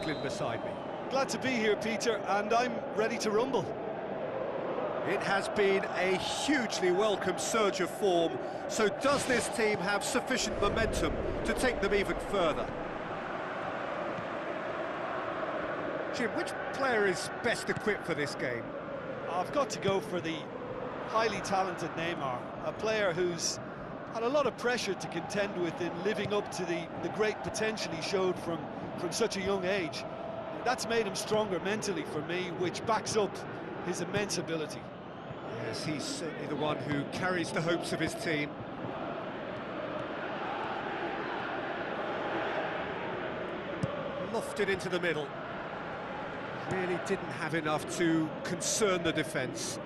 Brooklyn beside me. Glad to be here, Peter, and I'm ready to rumble. It has been a hugely welcome surge of form, so does this team have sufficient momentum to take them even further? Jim, which player is best equipped for this game? I've got to go for the highly talented Neymar, a player who's had a lot of pressure to contend with in living up to the great potential he showed from such a young age. That's made him stronger mentally for me, which backs up his immense ability. Yes, he's certainly the one who carries the hopes of his team. Lofted into the middle. Really didn't have enough to concern the defence.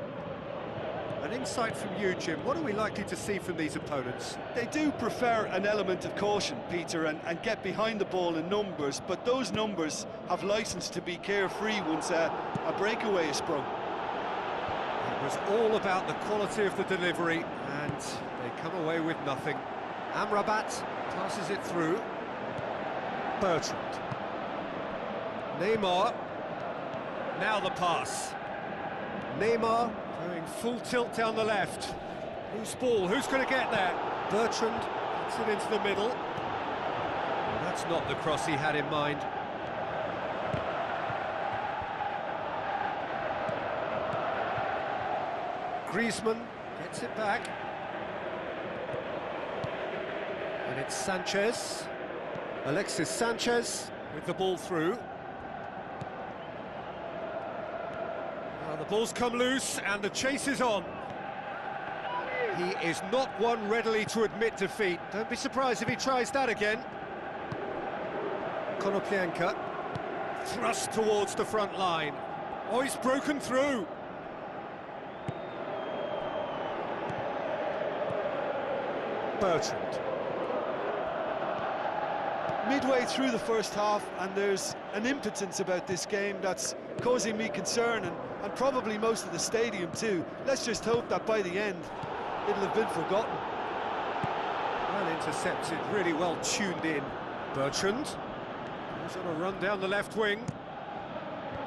An insight from you, Jim. What are we likely to see from these opponents? They do prefer an element of caution, Peter, and get behind the ball in numbers, but those numbers have licence to be carefree once a breakaway is sprung. It was all about the quality of the delivery, and they come away with nothing. Amrabat passes it through. Bertrand. Neymar. Now the pass. Neymar going full tilt down the left. Loose ball, who's going to get there? Bertrand gets it into the middle. Well, that's not the cross he had in mind. Griezmann gets it back. And it's Sanchez. Alexis Sanchez with the ball through. The ball's come loose and the chase is on. He is not one readily to admit defeat. Don't be surprised if he tries that again. Konoplyanka thrust towards the front line. Oh, he's broken through. Bertrand. Midway through the first half, and there's an impotence about this game that's causing me concern, and probably most of the stadium too. Let's just hope that by the end it'll have been forgotten. Well intercepted, really well tuned in. Bertrand goes on a run down the left wing.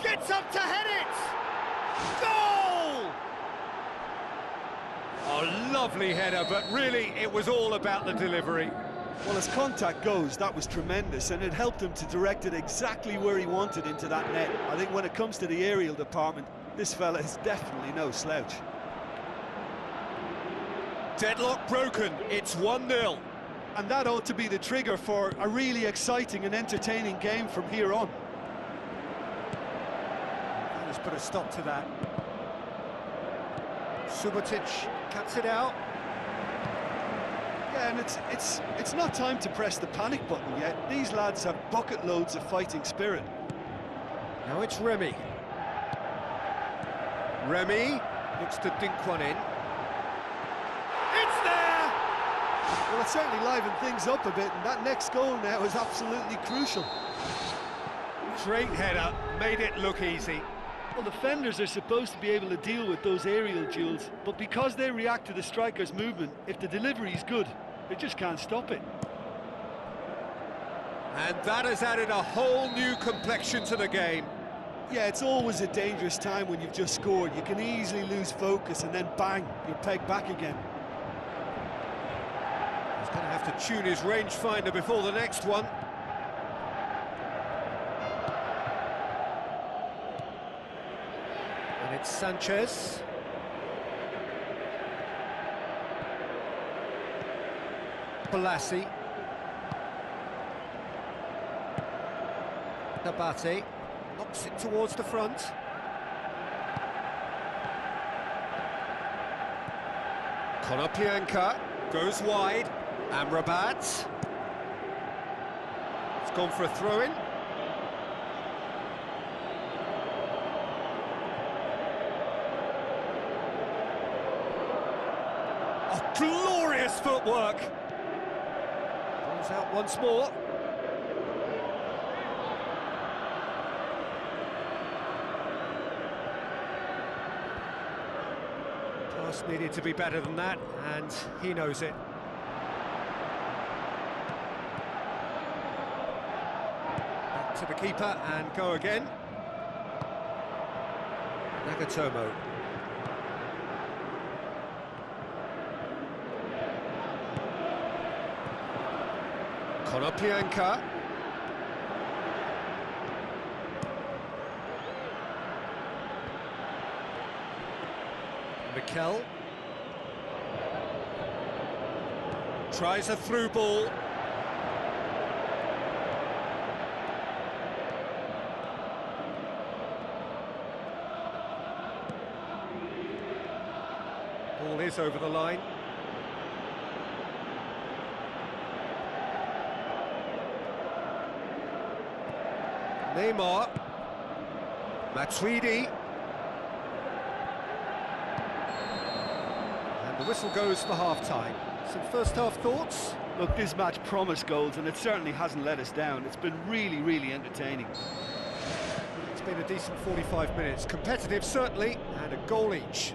Gets up to head it! Goal! Oh, lovely header, but really it was all about the delivery. Well, as contact goes, that was tremendous, and it helped him to direct it exactly where he wanted into that net. I think when it comes to the aerial department, this fella is definitely no slouch. Deadlock broken, it's 1-0. And that ought to be the trigger for a really exciting and entertaining game from here on. Let's put a stop to that. Subotic cuts it out. Yeah, and it's not time to press the panic button yet. These lads have bucket loads of fighting spirit. Now it's Remy. Remy looks to dink one in. It's there! Well, it certainly livened things up a bit, and that next goal now is absolutely crucial. Straight header, made it look easy. Well, defenders are supposed to be able to deal with those aerial duels, but because they react to the striker's movement, if the delivery is good, they just can't stop it. And that has added a whole new complexion to the game. Yeah, it's always a dangerous time when you've just scored. You can easily lose focus and then bang, you're pegged back again. He's going to have to tune his rangefinder before the next one. And it's Sanchez. Balassi. Nabate knocks it towards the front. Konoplyanka goes wide. Amrabat. It's gone for a throw-in. Oh, glorious footwork! Ball's out once more. Pass needed to be better than that, and he knows it. to the keeper and go again. Nagatomo. Konoplyanka. Mikel. Tries a through ball. Ball is over the line. Neymar. Matuidi. And the whistle goes for half-time. Some first-half thoughts? Look, this match promised goals, and it certainly hasn't let us down. It's been really, really entertaining. It's been a decent 45 minutes. Competitive, certainly, and a goal each.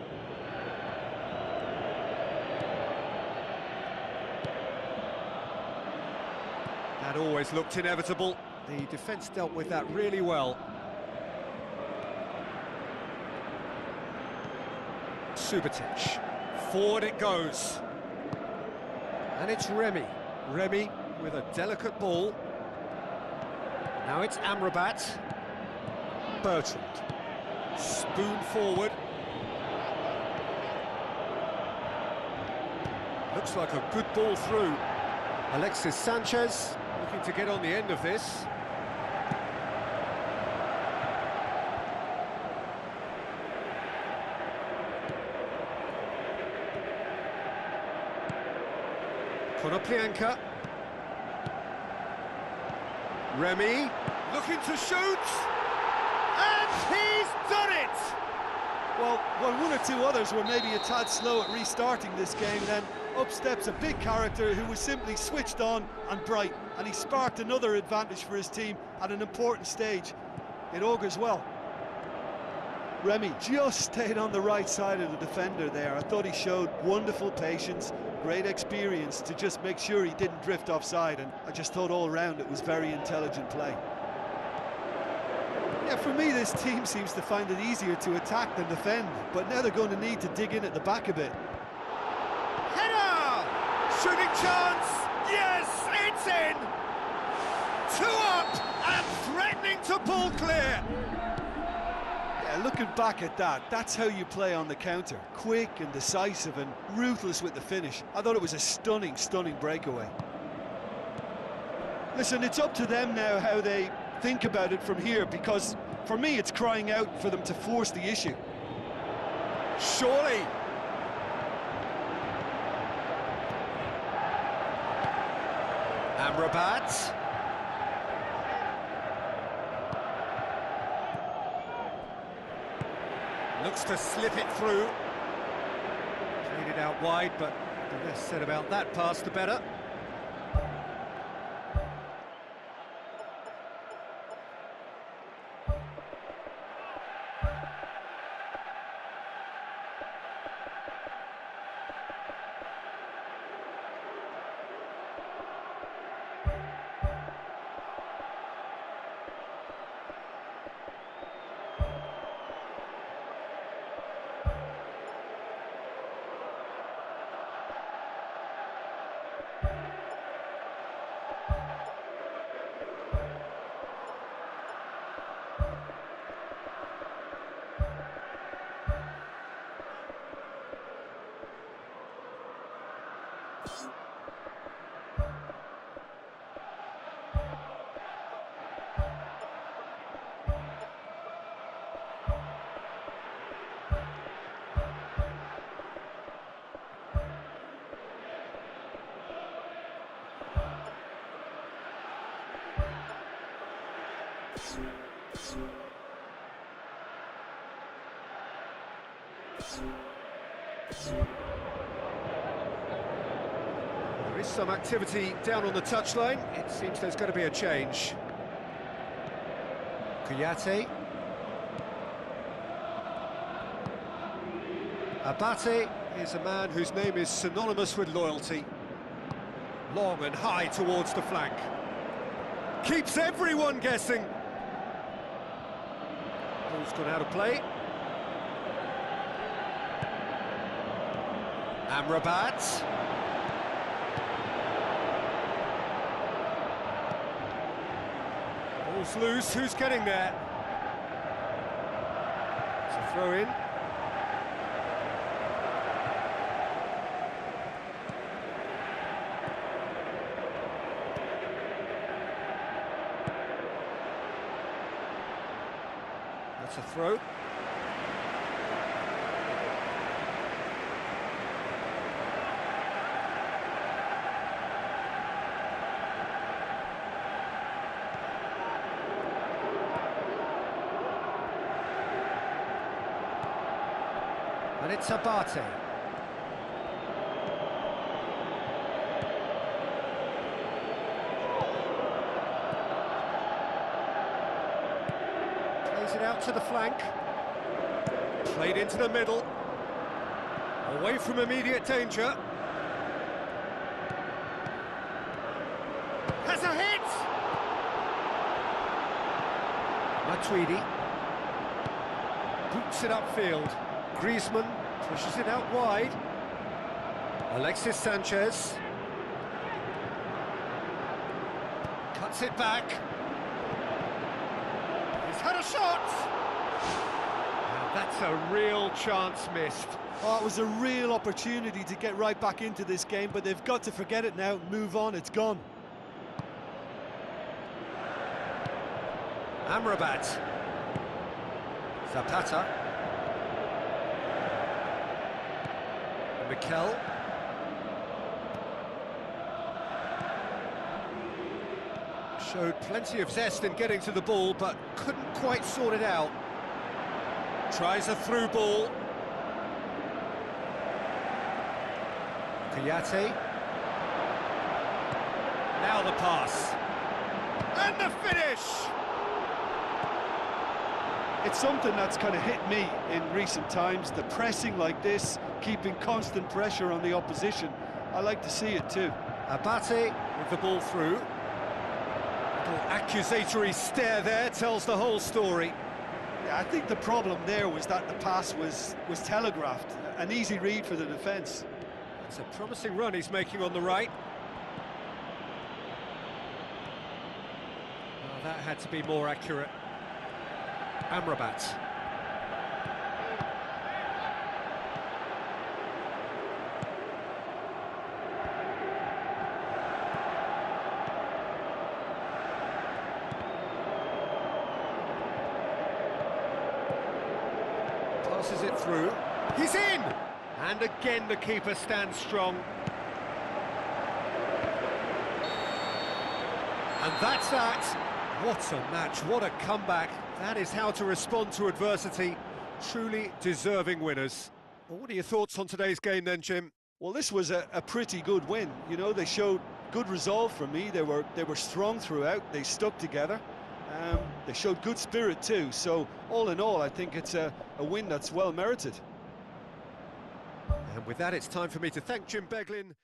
That always looked inevitable. The defence dealt with that really well. Subotic. Forward it goes. And it's Remy. Remy with a delicate ball. Now it's Amrabat. Bertrand. Spoon forward. Looks like a good ball through. Alexis Sanchez looking to get on the end of this. Konoplyanka. Remy looking to shoot, and he's done it! Well, one or two others were maybe a tad slow at restarting this game, then up steps a big character who was simply switched on and bright, and he sparked another advantage for his team at an important stage. It augurs well. Remy just stayed on the right side of the defender there. I thought he showed wonderful patience, great experience to just make sure he didn't drift offside, and I just thought all round it was very intelligent play. Yeah, for me this team seems to find it easier to attack than defend, but now they're going to need to dig in at the back a bit. Header! Shooting chance! Yes, it's in! 2 up and threatening to pull clear! Yeah, looking back at that, that's how you play on the counter. Quick and decisive and ruthless with the finish. I thought it was a stunning, stunning breakaway. Listen, it's up to them now how they think about it from here, because for me it's crying out for them to force the issue. Surely! Amrabat. Looks to slip it through. Played it out wide, but the less said about that pass, the better. There is some activity down on the touchline. It seems there's going to be a change. Kouyaté. Abate is a man whose name is synonymous with loyalty. Long and high towards the flank. Keeps everyone guessing. Ball's gone out of play. Amrabat. Ball's loose, who's getting there? It's a throw in. That's a throw. And it's Abate. Plays it out to the flank. Played into the middle. Away from immediate danger. Has a hit! Matuidi. Boots it upfield. Griezmann pushes it out wide. Alexis Sanchez cuts it back. He's had a shot! Now that's a real chance missed. Oh, it was a real opportunity to get right back into this game, but they've got to forget it now, move on, it's gone. Amrabat. Zapata. Mikel. Showed plenty of zest in getting to the ball, but couldn't quite sort it out. Tries a through ball. Kouyaté. Now the pass. And the finish! It's something that's kind of hit me in recent times, the pressing like this, keeping constant pressure on the opposition. I like to see it too. Abate with the ball through. Little accusatory stare there tells the whole story. Yeah, I think the problem there was that the pass was telegraphed, an easy read for the defence. It's a promising run he's making on the right. Oh, that had to be more accurate. Amrabat. Passes it through. He's in! And again the keeper stands strong. And that's that. What a match, what a comeback. That is how to respond to adversity. Truly deserving winners. Well, what are your thoughts on today's game then, Jim? Well, this was a pretty good win. You know, they showed good resolve from me. They were strong throughout. They stuck together. They showed good spirit too. So, all in all, I think it's a win that's well merited. And with that, it's time for me to thank Jim Beglin.